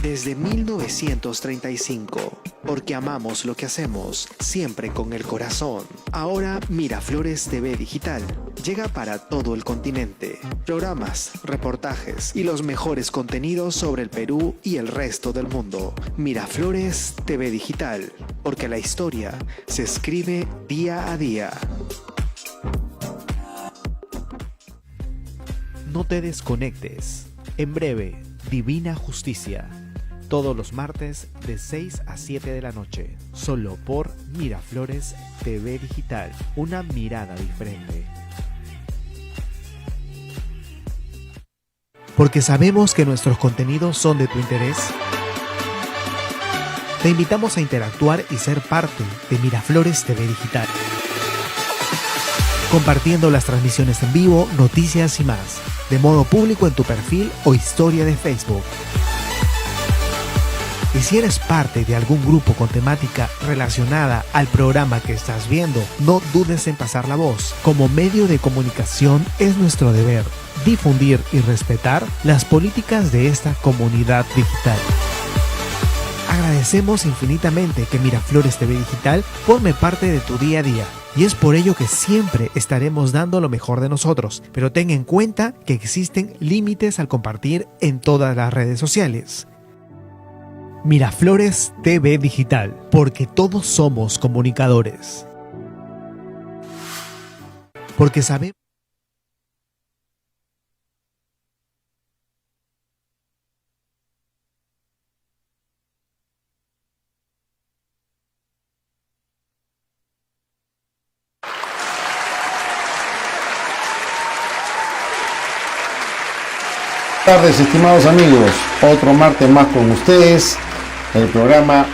Desde 1935, porque amamos lo que hacemos, siempre con el corazón. Ahora Miraflores TV Digital llega para todo el continente. Programas, reportajes y los mejores contenidos sobre el Perú y el resto del mundo. Miraflores TV Digital, porque la historia se escribe día a día. No te desconectes. En breve, Divina Justicia. Todos los martes de 6 a 7 de la noche. Solo por Miraflores TV Digital. Una mirada diferente. Porque sabemos que nuestros contenidos son de tu interés. Te invitamos a interactuar y ser parte de Miraflores TV Digital. Compartiendo las transmisiones en vivo, noticias y más. De modo público en tu perfil o historia de Facebook. Y si eres parte de algún grupo con temática relacionada al programa que estás viendo, no dudes en pasar la voz. Como medio de comunicación es nuestro deber difundir y respetar las políticas de esta comunidad digital. Agradecemos infinitamente que Miraflores TV Digital forme parte de tu día a día. Y es por ello que siempre estaremos dando lo mejor de nosotros. Pero ten en cuenta que existen límites al compartir en todas las redes sociales. Miraflores TV Digital, porque todos somos comunicadores. Porque sabemos. Buenas tardes, estimados amigos. Otro martes más con ustedes. El programa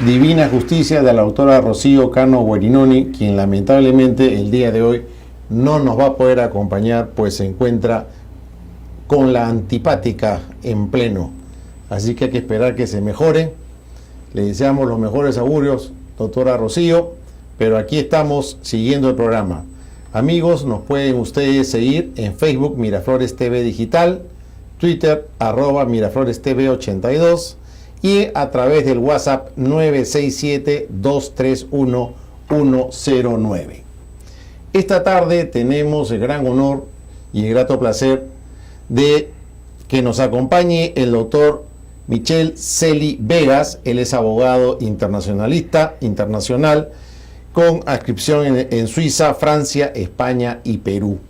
Divina Justicia de la autora Rocío Cano Guerinoni, quien lamentablemente el día de hoy no nos va a poder acompañar, pues se encuentra con la antipática en pleno. Así que hay que esperar que se mejore. Le deseamos los mejores augurios, doctora Rocío, pero aquí estamos siguiendo el programa. Amigos, nos pueden ustedes seguir en Facebook Miraflores TV Digital, Twitter @Miraflores TV 82 y a través del WhatsApp 967-231-109. Esta tarde tenemos el gran honor y el grato placer de que nos acompañe el doctor Michel Celi Vegas. Él es abogado internacional con adscripción en Suiza, Francia, España y Perú.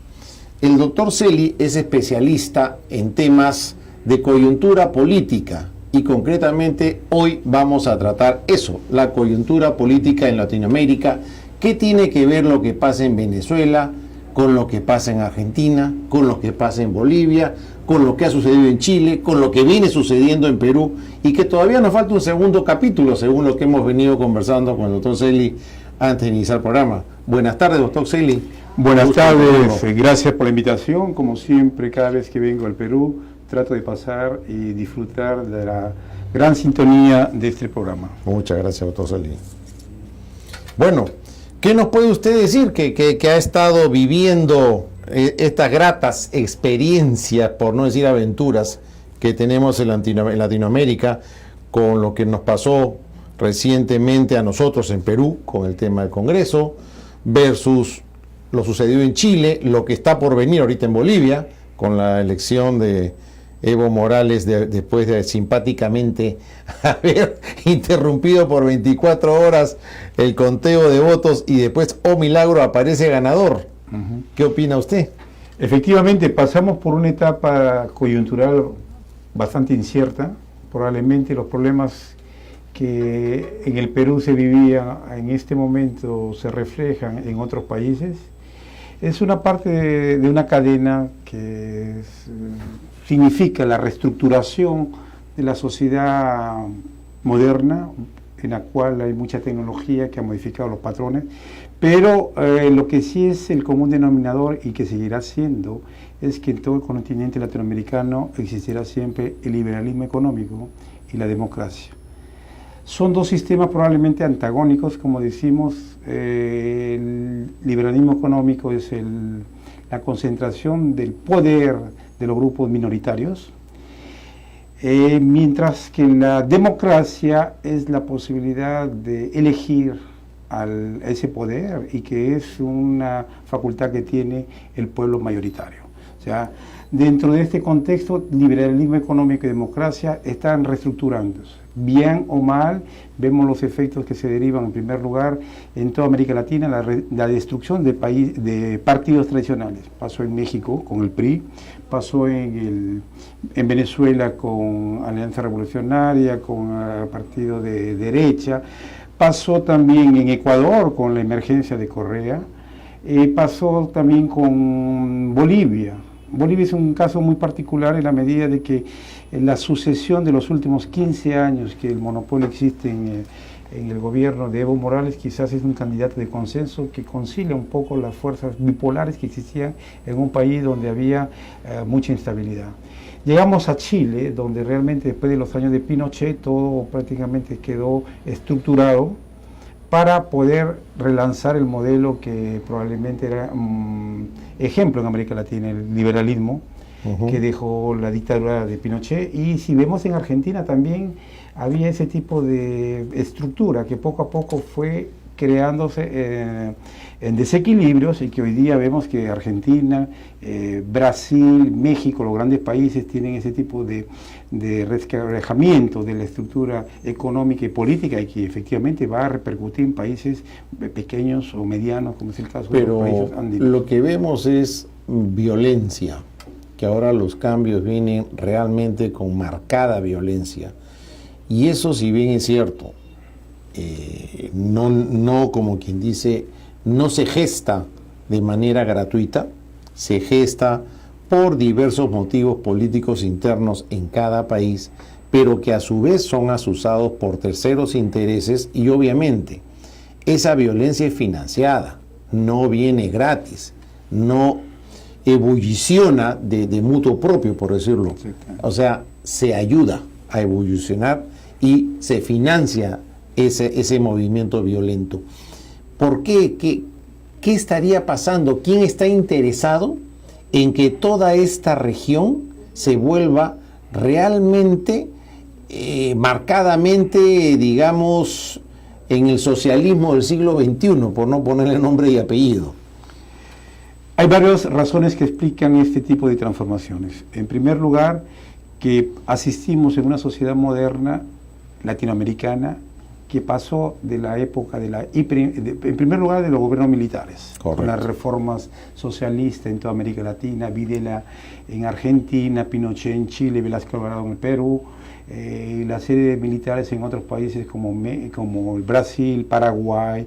El doctor Celi es especialista en temas de coyuntura política y concretamente hoy vamos a tratar eso, la coyuntura política en Latinoamérica. ¿Qué tiene que ver lo que pasa en Venezuela con lo que pasa en Argentina, con lo que pasa en Bolivia, con lo que ha sucedido en Chile, con lo que viene sucediendo en Perú y que todavía nos falta un segundo capítulo según lo que hemos venido conversando con el doctor Celi antes de iniciar el programa? Buenas tardes, doctor Celi. Buenas tardes, gracias por la invitación. Como siempre, cada vez que vengo al Perú, trato de pasar y disfrutar de la gran sintonía de este programa. Muchas gracias, doctor Celi. Bueno, ¿qué nos puede usted decir que ha estado viviendo estas gratas experiencias, por no decir aventuras, que tenemos en Latinoamérica con lo que nos pasó recientemente a nosotros en Perú con el tema del Congreso versus lo sucedido en Chile, lo que está por venir ahorita en Bolivia con la elección de Evo Morales después de simpáticamente haber interrumpido por 24 horas el conteo de votos y después, oh milagro, aparece ganador? ¿Qué opina usted? Efectivamente, pasamos por una etapa coyuntural bastante incierta. Probablemente los problemas que en el Perú se vivían en este momento se reflejan en otros países. Es una parte de una cadena que significa la reestructuración de la sociedad moderna, en la cual hay mucha tecnología que ha modificado los patrones, pero lo que sí es el común denominador y que seguirá siendo es que en todo el continente latinoamericano existirá siempre el liberalismo económico y la democracia. Son dos sistemas probablemente antagónicos, como decimos. El liberalismo económico es la concentración del poder de los grupos minoritarios. mientras que la democracia es la posibilidad de elegir ese poder y que es una facultad que tiene el pueblo mayoritario. O sea, dentro de este contexto, liberalismo económico y democracia están reestructurándose. Bien o mal, vemos los efectos que se derivan, en primer lugar, en toda América Latina, la destrucción de partidos tradicionales. Pasó en México con el PRI, pasó en Venezuela con Alianza Revolucionaria, con el partido de derecha, pasó también en Ecuador con la emergencia de Correa, pasó también con Bolivia. Bolivia es un caso muy particular en la medida de que la sucesión de los últimos 15 años que el monopolio existe en el gobierno de Evo Morales quizás es un candidato de consenso que concilia un poco las fuerzas bipolares que existían en un país donde había mucha instabilidad. Llegamos a Chile, donde realmente después de los años de Pinochet todo prácticamente quedó estructurado para poder relanzar el modelo que probablemente era ejemplo en América Latina, el liberalismo, que dejó la dictadura de Pinochet. Y si vemos en Argentina también había ese tipo de estructura que poco a poco fue creándose en desequilibrios y que hoy día vemos que Argentina, Brasil, México, los grandes países tienen ese tipo de resquebrajamiento de la estructura económica y política y que efectivamente va a repercutir en países pequeños o medianos, como es el caso de los países andinos. Lo que vemos es violencia, que ahora los cambios vienen realmente con marcada violencia. Y eso, si bien es cierto, no como quien dice, no se gesta de manera gratuita, se gesta por diversos motivos políticos internos en cada país, pero que a su vez son asusados por terceros intereses y obviamente esa violencia es financiada, no viene gratis, no ebulliciona de mutuo propio, por decirlo. O sea, se ayuda a evolucionar y se financia ese movimiento violento. ¿Por qué? ¿Qué estaría pasando? ¿Quién está interesado en que toda esta región se vuelva realmente, marcadamente, digamos, en el socialismo del siglo XXI, por no ponerle nombre y apellido? Hay varias razones que explican este tipo de transformaciones. En primer lugar, que asistimos en una sociedad moderna latinoamericana que pasó de la época en primer lugar de los gobiernos militares, con las reformas socialistas en toda América Latina, Videla en Argentina, Pinochet en Chile, Velasco Alvarado en el Perú, la serie de militares en otros países como el Brasil, Paraguay,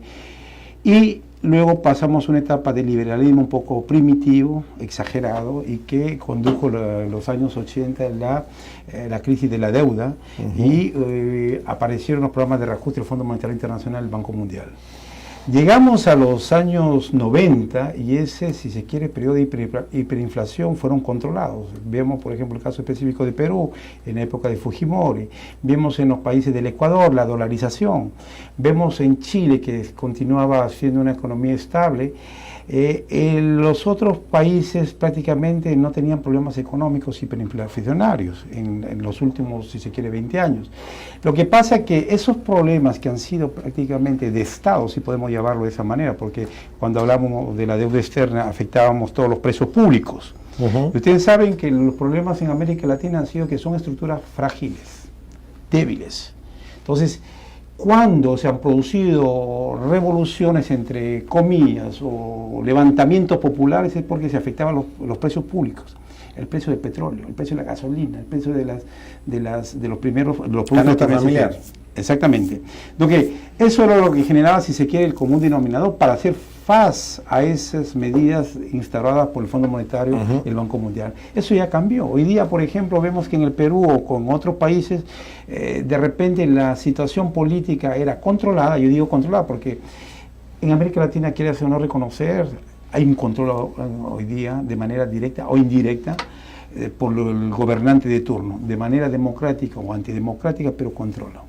y luego pasamos una etapa de liberalismo un poco primitivo, exagerado, y que condujo los años 80 la crisis de la deuda, y aparecieron los programas de reajuste del Fondo Monetario Internacional y el Banco Mundial. Llegamos a los años 90 y ese, si se quiere, periodo de hiperinflación fueron controlados. Vemos, por ejemplo, el caso específico de Perú, en la época de Fujimori. Vemos en los países del Ecuador la dolarización. Vemos en Chile, que continuaba siendo una economía estable. Los otros países prácticamente no tenían problemas económicos hiperinflacionarios en los últimos, si se quiere, 20 años. Lo que pasa es que esos problemas que han sido prácticamente de Estado, si podemos llamarlo de esa manera, porque cuando hablamos de la deuda externa afectábamos todos los precios públicos. Ustedes saben que los problemas en América Latina han sido que son estructuras frágiles, débiles. Entonces, cuando se han producido revoluciones, entre comillas, o levantamientos populares, es porque se afectaban los precios públicos, el precio del petróleo, el precio de la gasolina, el precio de los productos familiares. Exactamente. Entonces, eso era lo que generaba, si se quiere, el común denominador para hacer face a esas medidas instauradas por el Fondo Monetario y el Banco Mundial. Eso ya cambió. Hoy día, por ejemplo, vemos que en el Perú o con otros países, de repente la situación política era controlada. Yo digo controlada porque en América Latina, quiere o no reconocer, hay un control hoy día de manera directa o indirecta por el gobernante de turno, de manera democrática o antidemocrática, pero controla.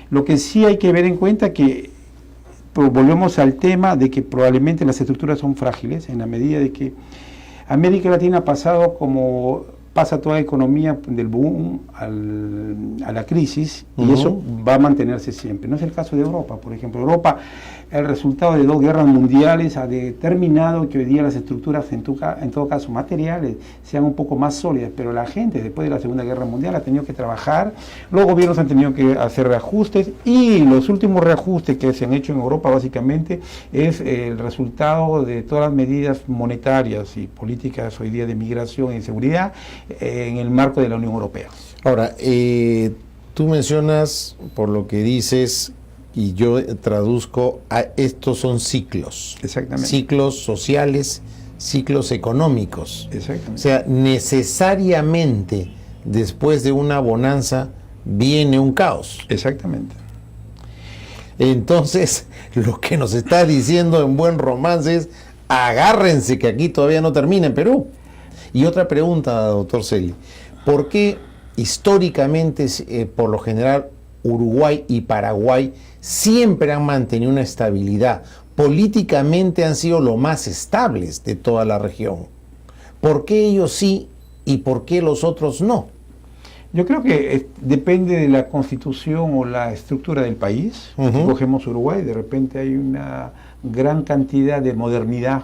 Lo que sí hay que ver en cuenta que volvemos al tema de que probablemente las estructuras son frágiles en la medida de que América Latina ha pasado como pasa toda la economía del boom a la crisis, y eso va a mantenerse siempre. No es el caso de Europa, por ejemplo. Europa, el resultado de 2 guerras mundiales ha determinado que hoy día las estructuras, en todo caso materiales, sean un poco más sólidas, pero la gente después de la Segunda Guerra Mundial ha tenido que trabajar, los gobiernos han tenido que hacer reajustes, y los últimos reajustes que se han hecho en Europa básicamente es el resultado de todas las medidas monetarias y políticas hoy día de migración y seguridad en el marco de la Unión Europea. Ahora, tú mencionas, por lo que dices, y yo traduzco, estos son ciclos. Exactamente. Ciclos sociales, ciclos económicos. Exactamente. O sea, necesariamente después de una bonanza viene un caos. Exactamente. Entonces, lo que nos está diciendo en buen romance es, agárrense que aquí todavía no termina en Perú. Y otra pregunta, doctor Celi, ¿por qué históricamente, por lo general, Uruguay y Paraguay siempre han mantenido una estabilidad? Políticamente han sido lo más estables de toda la región. ¿Por qué ellos sí y por qué los otros no? Yo creo que depende de la constitución o la estructura del país. Si cogemos Uruguay, de repente hay una gran cantidad de modernidad.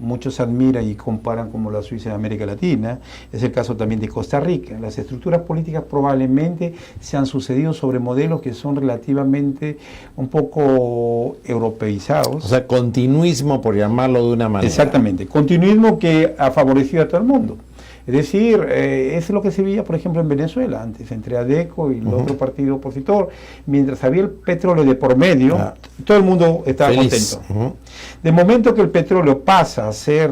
Muchos admiran y comparan como la Suiza de América Latina. Es el caso también de Costa Rica. Las estructuras políticas probablemente se han sucedido sobre modelos que son relativamente un poco europeizados. O sea, continuismo, por llamarlo de una manera. Exactamente, continuismo que ha favorecido a todo el mundo. Es decir, es lo que se veía, por ejemplo, en Venezuela antes, entre ADECO y el otro partido opositor. Mientras había el petróleo de por medio, todo el mundo estaba feliz, contento. De momento que el petróleo pasa a ser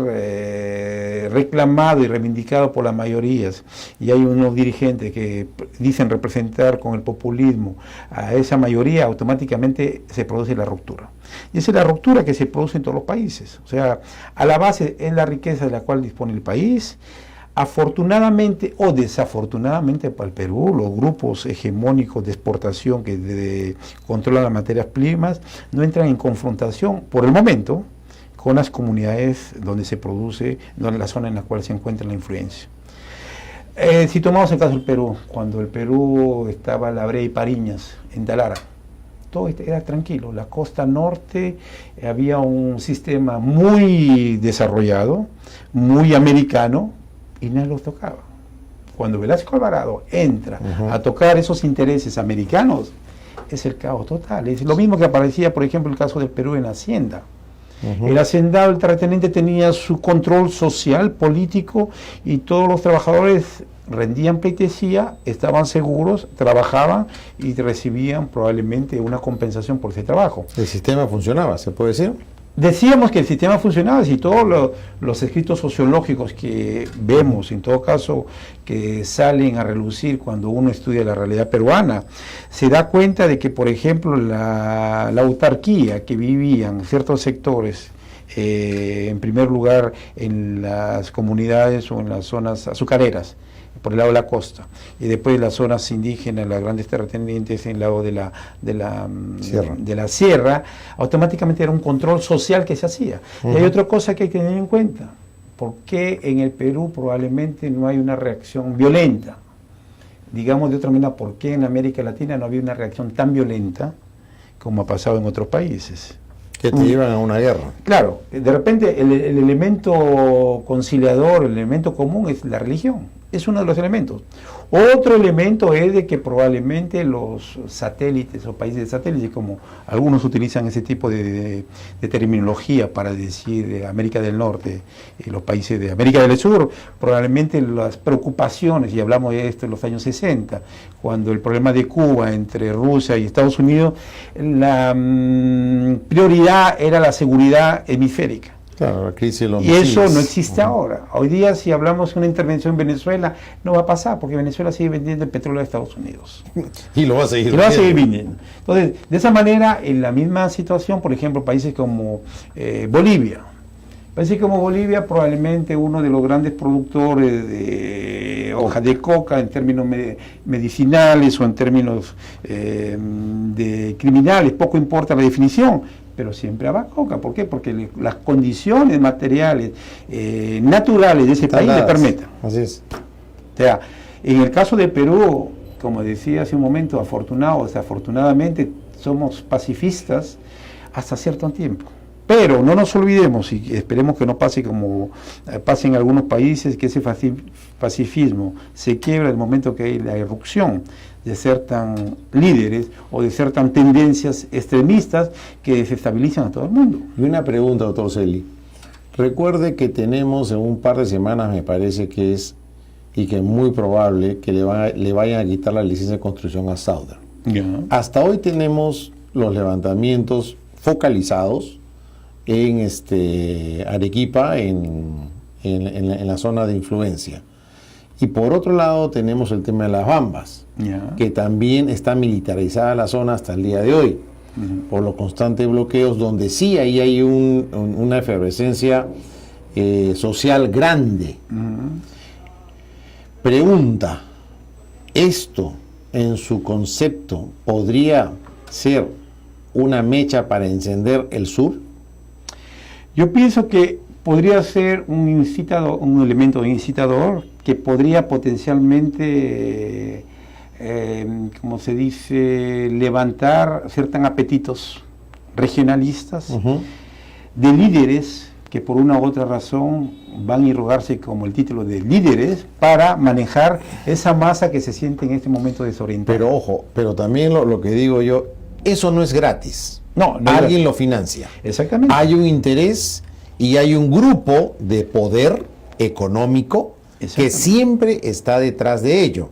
reclamado y reivindicado por las mayorías, y hay unos dirigentes que dicen representar con el populismo a esa mayoría, automáticamente se produce la ruptura. Y esa es la ruptura que se produce en todos los países. O sea, a la base es la riqueza de la cual dispone el país. Afortunadamente o desafortunadamente para el Perú, los grupos hegemónicos de exportación que controlan las materias primas no entran en confrontación por el momento con las comunidades donde se produce, donde la zona en la cual se encuentra la influencia. Si tomamos el caso del Perú, cuando el Perú estaba La Brea y Pariñas en Talara, todo era tranquilo. La costa norte había un sistema muy desarrollado, muy americano, y nadie los tocaba. Cuando Velasco Alvarado entra a tocar esos intereses americanos, es el caos total. Es lo mismo que aparecía, por ejemplo, el caso del Perú en Hacienda. El hacendado, el terrateniente tenía su control social, político, y todos los trabajadores rendían pleitesía, estaban seguros, trabajaban y recibían probablemente una compensación por ese trabajo. ¿El sistema funcionaba, se puede decir? Decíamos que el sistema funcionaba, si todos los escritos sociológicos que vemos, en todo caso, que salen a relucir cuando uno estudia la realidad peruana, se da cuenta de que, por ejemplo, la autarquía que vivían ciertos sectores, en primer lugar en las comunidades o en las zonas azucareras, por el lado de la costa, y después las zonas indígenas, las grandes terratenientes en el lado de la sierra, automáticamente era un control social que se hacía. Y hay otra cosa que hay que tener en cuenta: ¿por qué en el Perú probablemente no hay una reacción violenta? Digamos de otra manera, ¿por qué en América Latina no había una reacción tan violenta como ha pasado en otros países? Que te llevan a una guerra. Claro, de repente el elemento conciliador, el elemento común es la religión. Es uno de los elementos. Otro elemento es de que probablemente los satélites o países de satélites, como algunos utilizan ese tipo de terminología para decir América del Norte y los países de América del Sur, probablemente las preocupaciones, y hablamos de esto en los años 60, cuando el problema de Cuba entre Rusia y Estados Unidos, la prioridad era la seguridad hemisférica. Claro, la crisis de los misiles. Eso no existe ahora. Hoy día, si hablamos de una intervención en Venezuela, no va a pasar, porque Venezuela sigue vendiendo el petróleo a Estados Unidos. Y lo va a seguir vendiendo. Entonces, de esa manera, en la misma situación, por ejemplo, países como Bolivia. Países como Bolivia, probablemente uno de los grandes productores de hoja de coca en términos medicinales o en términos de criminales, poco importa la definición, pero siempre habrá coca. ¿Por qué? Porque las condiciones materiales, naturales de ese país le permiten. Así es. O sea, en el caso de Perú, como decía hace un momento, afortunado o desafortunadamente, somos pacifistas hasta cierto tiempo. Pero no nos olvidemos, y esperemos que no pase como pasa en algunos países, que ese pacifismo se quiebra en el momento que hay la irrupción de ciertos líderes o de ciertas tendencias extremistas que desestabilizan a todo el mundo. Y una pregunta, doctor Celi. Recuerde que tenemos en un par de semanas, me parece que es, y que es muy probable que le vayan a quitar la licencia de construcción a Southern. Hasta hoy tenemos los levantamientos focalizados en Arequipa, en la zona de influencia. Y por otro lado tenemos el tema de las Bambas, que también está militarizada la zona hasta el día de hoy, por los constantes bloqueos, donde sí ahí hay una efervescencia social grande. Pregunta, ¿esto en su concepto podría ser una mecha para encender el sur? Yo pienso que podría ser un incitador, un elemento incitador que podría potencialmente, como se dice, levantar ciertos apetitos regionalistas de líderes que por una u otra razón van a irrogarse como el título de líderes para manejar esa masa que se siente en este momento desorientada. Pero ojo, pero también lo que digo yo, eso no es gratis. No, alguien lo financia. Exactamente. Hay un interés y hay un grupo de poder económico que siempre está detrás de ello.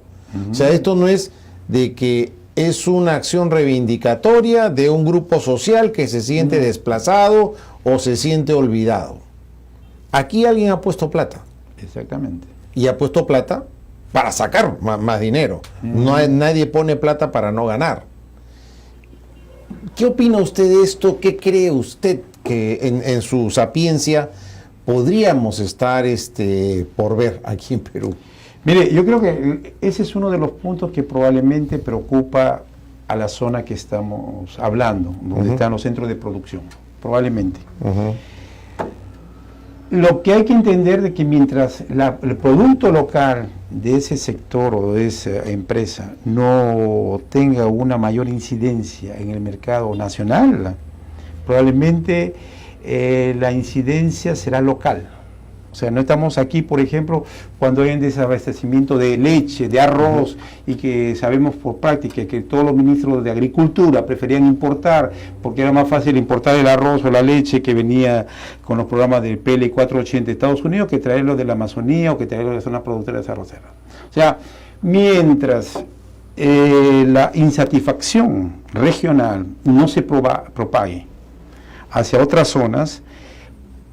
O sea, esto no es de que es una acción reivindicatoria de un grupo social que se siente desplazado o se siente olvidado. Aquí alguien ha puesto plata. Exactamente. Y ha puesto plata para sacar más dinero. Nadie pone plata para no ganar. ¿Qué opina usted de esto? ¿Qué cree usted que en su sapiencia podríamos estar por ver aquí en Perú? Mire, yo creo que ese es uno de los puntos que probablemente preocupa a la zona que estamos hablando, donde están los centros de producción, probablemente. Lo que hay que entender de que mientras el producto local de ese sector o de esa empresa no tenga una mayor incidencia en el mercado nacional, probablemente la incidencia será local. O sea, no estamos aquí, por ejemplo, cuando hay un desabastecimiento de leche, de arroz, y que sabemos por práctica que todos los ministros de Agricultura preferían importar, porque era más fácil importar el arroz o la leche que venía con los programas del PL 480 de Estados Unidos, que traerlo de la Amazonía o que traerlo de las zonas productoras arroceras. O sea, mientras la insatisfacción regional no se propague hacia otras zonas,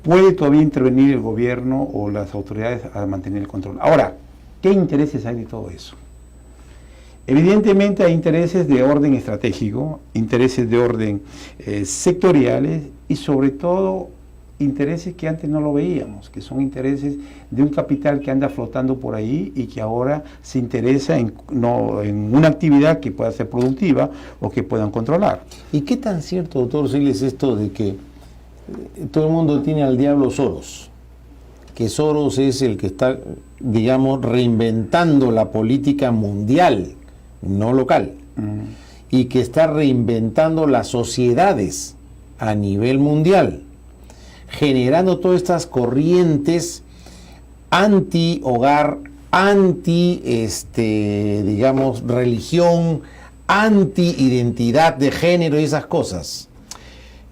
puede todavía intervenir el gobierno o las autoridades a mantener el control. Ahora, ¿qué intereses hay de todo eso? Evidentemente hay intereses de orden estratégico, intereses de orden sectoriales y sobre todo intereses que antes no lo veíamos, que son intereses de un capital que anda flotando por ahí y que ahora se interesa en una actividad que pueda ser productiva o que puedan controlar. ¿Y qué tan cierto, doctor Siles, esto de que todo el mundo tiene al diablo Soros? Que Soros es el que está, digamos, reinventando la política mundial, no local, y que está reinventando las sociedades a nivel mundial, generando todas estas corrientes anti-hogar, digamos, religión, anti-identidad de género y esas cosas.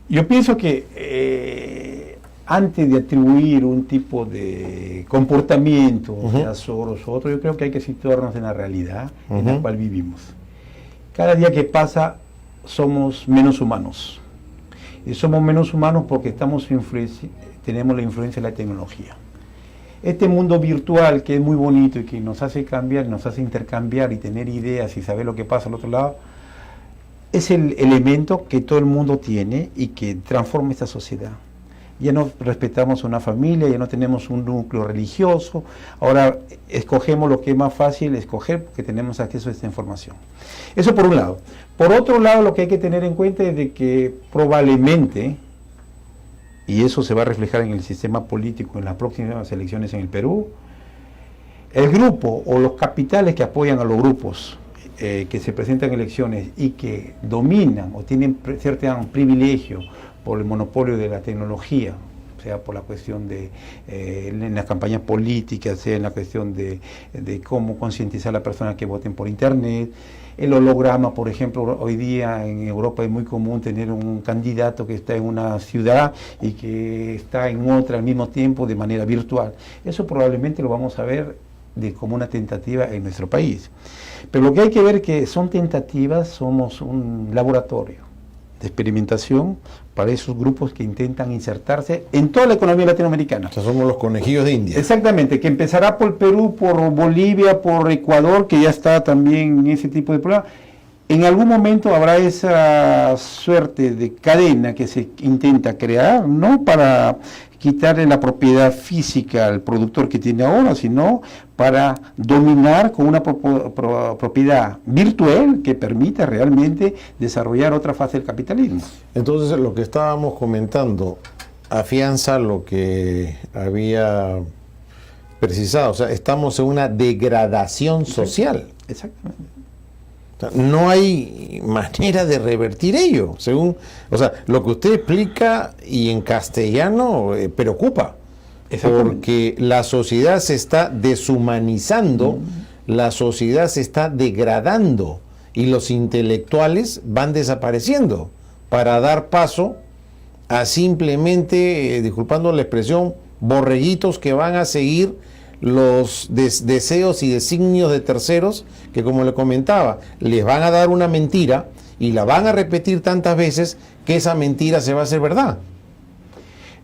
Yo pienso que antes de atribuir un tipo de comportamiento a Soros o otro, yo creo que hay que situarnos en la realidad en la cual vivimos. Cada día que pasa somos menos humanos. Y somos menos humanos porque tenemos la influencia de la tecnología. Este mundo virtual que es muy bonito y que nos hace cambiar, nos hace intercambiar y tener ideas y saber lo que pasa al otro lado, es el elemento que todo el mundo tiene y que transforma esta sociedad. Ya no respetamos una familia, ya no tenemos un núcleo religioso, ahora escogemos lo que es más fácil escoger porque tenemos acceso a esta información. Eso por un lado. Por otro lado, lo que hay que tener en cuenta es de que probablemente, y eso se va a reflejar en el sistema político en las próximas elecciones en el Perú, el grupo o los capitales que apoyan a los grupos que se presentan en elecciones y que dominan o tienen cierto privilegio por el monopolio de la tecnología, sea por la cuestión de en las campañas políticas, sea en la cuestión de cómo concientizar a las personas que voten por internet. El holograma, por ejemplo, hoy día en Europa es muy común tener un candidato que está en una ciudad y que está en otra al mismo tiempo de manera virtual. Eso probablemente lo vamos a ver como una tentativa en nuestro país. Pero lo que hay que ver que son tentativas, somos un laboratorio de experimentación para esos grupos que intentan insertarse en toda la economía latinoamericana. O sea, somos los conejillos de India. Exactamente, que empezará por Perú, por Bolivia, por Ecuador, que ya está también en ese tipo de problema. En algún momento habrá esa suerte de cadena que se intenta crear, no para quitarle la propiedad física al productor que tiene ahora, sino para dominar con una propiedad virtual que permita realmente desarrollar otra fase del capitalismo. Entonces, lo que estábamos comentando afianza lo que había precisado. O sea, estamos en una degradación social. Exactamente. O sea, no hay manera de revertir ello, según, o sea, lo que usted explica y en castellano preocupa, porque la sociedad se está deshumanizando, la sociedad se está degradando y los intelectuales van desapareciendo para dar paso a simplemente, disculpando la expresión, borreguitos que van a seguir los deseos y designios de terceros que, como le comentaba, les van a dar una mentira y la van a repetir tantas veces que esa mentira se va a hacer verdad.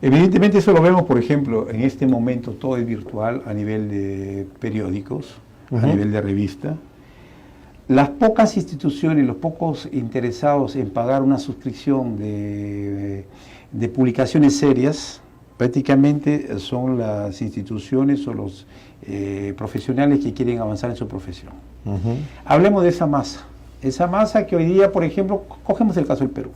Evidentemente eso lo vemos, por ejemplo, en este momento todo es virtual a nivel de periódicos, a nivel de revista. Las pocas instituciones, los pocos interesados en pagar una suscripción de publicaciones serias, prácticamente son las instituciones o los profesionales que quieren avanzar en su profesión. Hablemos de esa masa que hoy día, por ejemplo, cogemos el caso del Perú.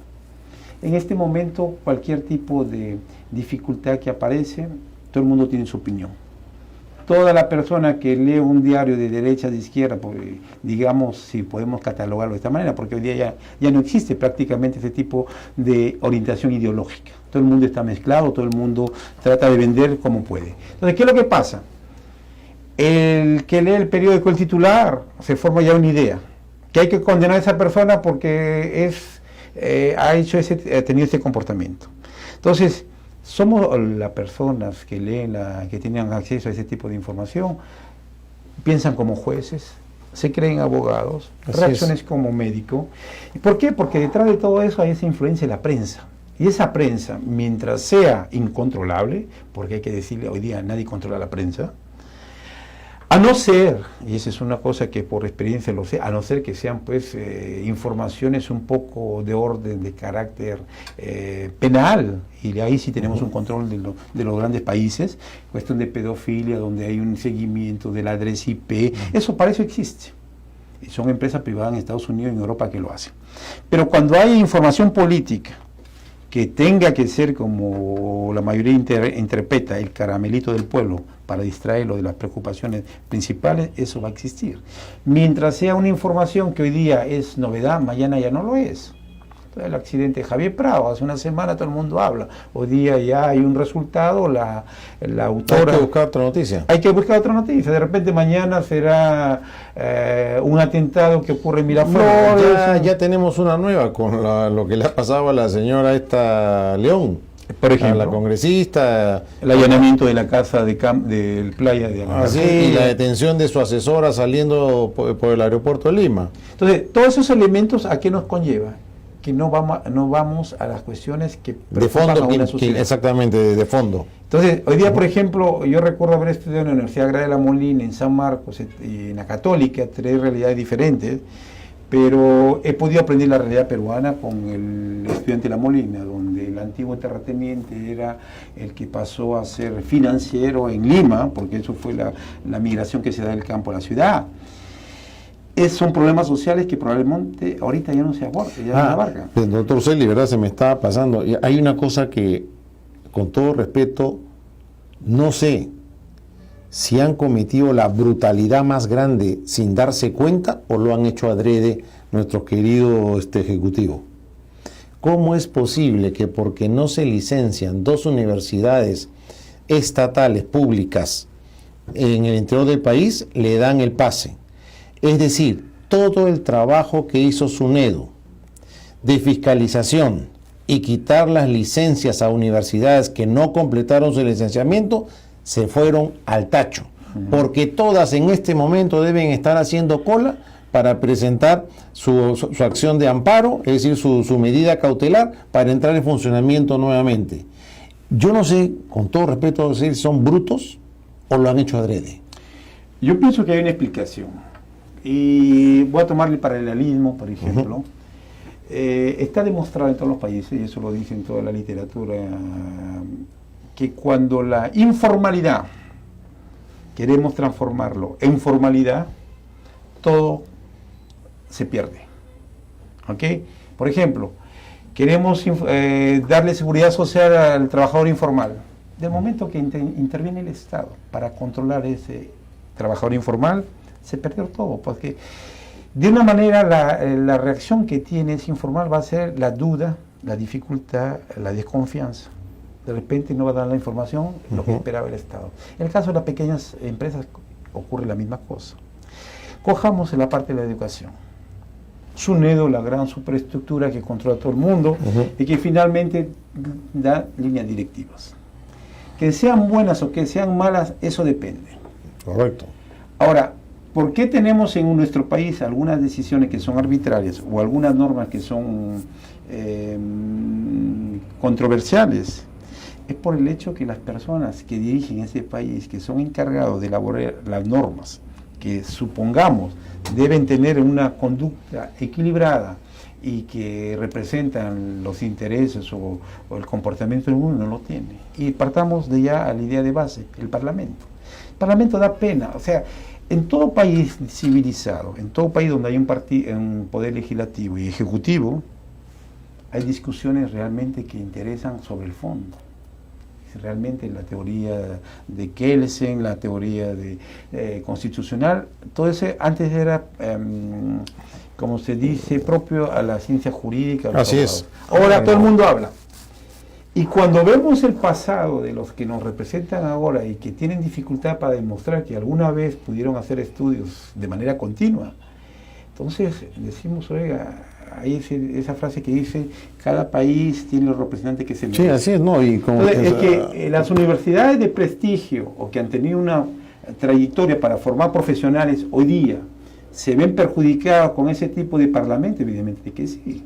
En este momento, cualquier tipo de dificultad que aparece, todo el mundo tiene su opinión. Toda la persona que lee un diario de derecha, de izquierda, digamos, si podemos catalogarlo de esta manera, porque hoy día ya no existe prácticamente ese tipo de orientación ideológica. Todo el mundo está mezclado, todo el mundo trata de vender como puede. Entonces, ¿qué es lo que pasa? El que lee el periódico, el titular, se forma ya una idea, que hay que condenar a esa persona porque ha tenido ese comportamiento. Entonces, somos las personas que leen, que tienen acceso a ese tipo de información, piensan como jueces, se creen abogados, reacciones como médico. ¿Por qué? Porque detrás de todo eso hay esa influencia de la prensa. Y esa prensa, mientras sea incontrolable, porque hay que decirle, hoy día nadie controla la prensa, a no ser, y esa es una cosa que por experiencia lo sé, a no ser que sean pues informaciones un poco de orden, de carácter penal, y ahí sí tenemos un control de los grandes países, cuestión de pedofilia, donde hay un seguimiento del adres IP, eso para eso existe. Y son empresas privadas en Estados Unidos y en Europa que lo hacen. Pero cuando hay información política, que tenga que ser como la mayoría interpreta, el caramelito del pueblo, para distraerlo de las preocupaciones principales, eso va a existir. Mientras sea una información que hoy día es novedad, mañana ya no lo es. Entonces, el accidente de Javier Prado, hace una semana todo el mundo habla, hoy día ya hay un resultado, la autora... Hay que buscar otra noticia. Hay que buscar otra noticia, de repente mañana será un atentado que ocurre en Miraflores. No, ya tenemos una nueva con lo que le ha pasado a la señora esta León. Por ejemplo, a la congresista, el allanamiento de la casa del playa de y la detención de su asesora saliendo por el aeropuerto de Lima. Entonces, todos esos elementos, ¿a qué nos conlleva? Que no vamos a las cuestiones que de fondo, exactamente, de fondo. Entonces, hoy día, por ejemplo, yo recuerdo haber estudiado en la Universidad Agraria de La Molina, en San Marcos, y en la Católica, tres realidades diferentes, pero he podido aprender la realidad peruana con el estudiante de La Molina, donde el antiguo terrateniente era el que pasó a ser financiero en Lima, porque eso fue la migración que se da del campo a la ciudad. Son problemas sociales que probablemente ahorita ya no se abarcan. Doctor Celi, ¿verdad? Se me está pasando. Hay una cosa que, con todo respeto, no sé si han cometido la brutalidad más grande sin darse cuenta o lo han hecho adrede nuestro querido ejecutivo. ¿Cómo es posible que porque no se licencian 2 universidades estatales públicas en el interior del país le dan el pase? Es decir, todo el trabajo que hizo SUNEDU de fiscalización y quitar las licencias a universidades que no completaron su licenciamiento se fueron al tacho, porque todas en este momento deben estar haciendo cola para presentar su acción de amparo, es decir, su medida cautelar para entrar en funcionamiento nuevamente. Yo no sé, con todo respeto, si son brutos o lo han hecho adrede. Yo pienso que hay una explicación. Y voy a tomar el paralelismo, por ejemplo. Está demostrado en todos los países, y eso lo dice en toda la literatura, que cuando la informalidad queremos transformarlo en formalidad, todo se pierde. ¿Ok? Por ejemplo, queremos darle seguridad social al trabajador informal. Del momento que interviene el Estado para controlar ese trabajador informal, se perdió todo, porque de una manera la reacción que tiene ese informal va a ser la duda, la dificultad, la desconfianza. De repente no va a dar la información lo que esperaba el Estado. En el caso de las pequeñas empresas ocurre la misma cosa. Cojamos en la parte de la educación. SUNEDU, la gran superestructura que controla todo el mundo y que finalmente da líneas directivas. Que sean buenas o que sean malas, eso depende. Correcto. Ahora, ¿por qué tenemos en nuestro país algunas decisiones que son arbitrarias o algunas normas que son controversiales? Es por el hecho que las personas que dirigen ese país, que son encargados de elaborar las normas, que supongamos deben tener una conducta equilibrada y que representan los intereses o el comportamiento del mundo, no lo tiene. Y partamos de ya a la idea de base, el Parlamento. El Parlamento da pena, o sea, en todo país civilizado, en todo país donde hay un poder legislativo y ejecutivo, hay discusiones realmente que interesan sobre el fondo. Realmente la teoría de Kelsen, la teoría constitucional, todo eso antes era, como se dice, propio a la ciencia jurídica. Así es. Ahora todo el mundo habla. Y cuando vemos el pasado de los que nos representan ahora y que tienen dificultad para demostrar que alguna vez pudieron hacer estudios de manera continua, entonces decimos, oiga, hay esa frase que dice, cada país tiene los representantes que se merece. Sí, así es, ¿no? Y como entonces, es que las universidades de prestigio o que han tenido una trayectoria para formar profesionales hoy día se ven perjudicadas con ese tipo de parlamento, evidentemente que sí.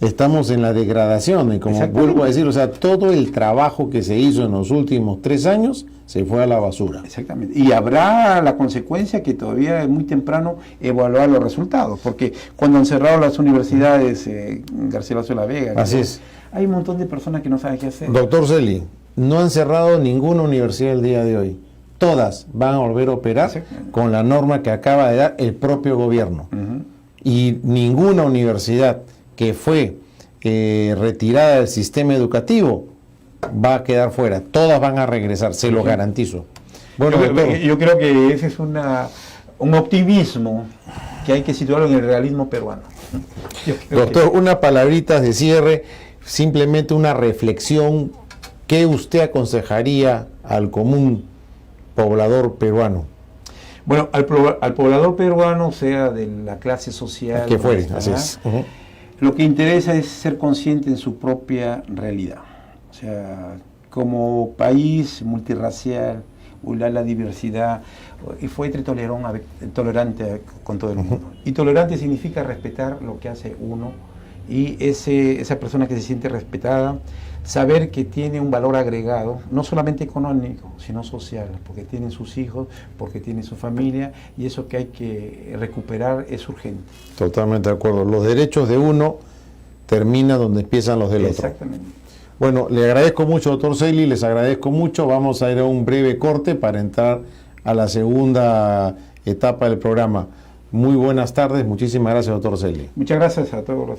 Estamos en la degradación, y como vuelvo a decir, o sea, todo el trabajo que se hizo en los últimos 3 años se fue a la basura. Exactamente. Y habrá la consecuencia que todavía es muy temprano evaluar los resultados, porque cuando han cerrado las universidades, Garcilaso de la Vega, así es, hay un montón de personas que no saben qué hacer. Doctor Celi, no han cerrado ninguna universidad el día de hoy. Todas van a volver a operar con la norma que acaba de dar el propio gobierno. Y ninguna universidad que fue retirada del sistema educativo va a quedar fuera. Todas van a regresar, se lo garantizo. Bueno, yo creo que ese es un optimismo que hay que situarlo en el realismo peruano. Doctor, una palabrita de cierre, simplemente una reflexión. ¿Qué usted aconsejaría al común poblador peruano? Bueno, al poblador peruano, sea de la clase social que fuere, así es. Lo que interesa es ser consciente en su propia realidad. O sea, como país multirracial, la diversidad, y fue tolerante con todo el mundo. Y tolerante significa respetar lo que hace uno, y esa persona que se siente respetada, saber que tiene un valor agregado, no solamente económico, sino social, porque tiene sus hijos, porque tiene su familia, y eso que hay que recuperar es urgente. Totalmente de acuerdo. Los derechos de uno terminan donde empiezan los del otro. Exactamente. Bueno, le agradezco mucho, doctor Celi, les agradezco mucho. Vamos a ir a un breve corte para entrar a la segunda etapa del programa. Muy buenas tardes, muchísimas gracias, doctor Celi. Muchas gracias a todos los